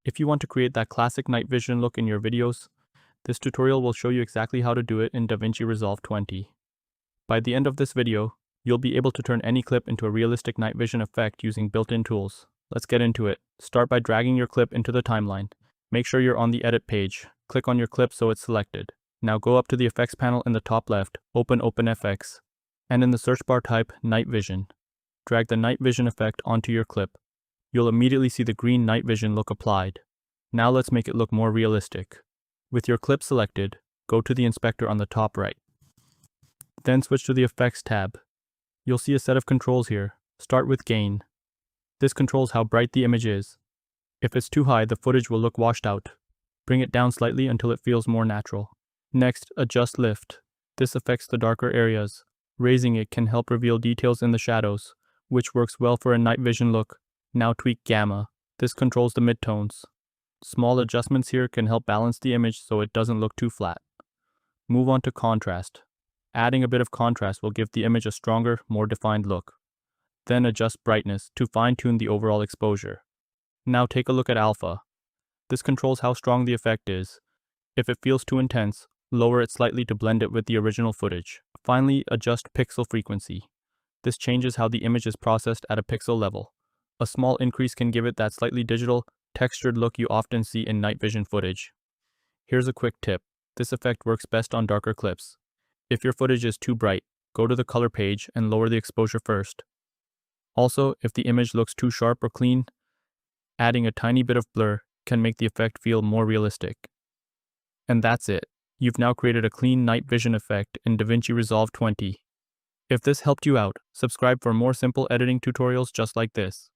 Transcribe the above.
If you want to create that classic night vision look in your videos, this tutorial will show you exactly how to do it in DaVinci Resolve 20. By the end of this video, you'll be able to turn any clip into a realistic night vision effect using built-in tools. Let's get into it. Start by dragging your clip into the timeline. Make sure you're on the edit page. Click on your clip so it's selected. Now go up to the effects panel in the top left, open OpenFX, and in the search bar type Night Vision. Drag the night vision effect onto your clip. You'll immediately see the green night vision look applied. Now let's make it look more realistic. With your clip selected, go to the inspector on the top right. Then switch to the Effects tab. You'll see a set of controls here. Start with Gain. This controls how bright the image is. If it's too high, the footage will look washed out. Bring it down slightly until it feels more natural. Next, adjust Lift. This affects the darker areas. Raising it can help reveal details in the shadows, which works well for a night vision look. Now tweak Gamma. This controls the midtones. Small adjustments here can help balance the image so it doesn't look too flat. Move on to Contrast. Adding a bit of contrast will give the image a stronger, more defined look. Then adjust Brightness to fine-tune the overall exposure. Now take a look at Alpha. This controls how strong the effect is. If it feels too intense, lower it slightly to blend it with the original footage. Finally, adjust Pixel Frequency. This changes how the image is processed at a pixel level. A small increase can give it that slightly digital, textured look you often see in night vision footage. Here's a quick tip. This effect works best on darker clips. If your footage is too bright, go to the color page and lower the exposure first. Also, if the image looks too sharp or clean, adding a tiny bit of blur can make the effect feel more realistic. And that's it. You've now created a clean night vision effect in DaVinci Resolve 20. If this helped you out, subscribe for more simple editing tutorials just like this.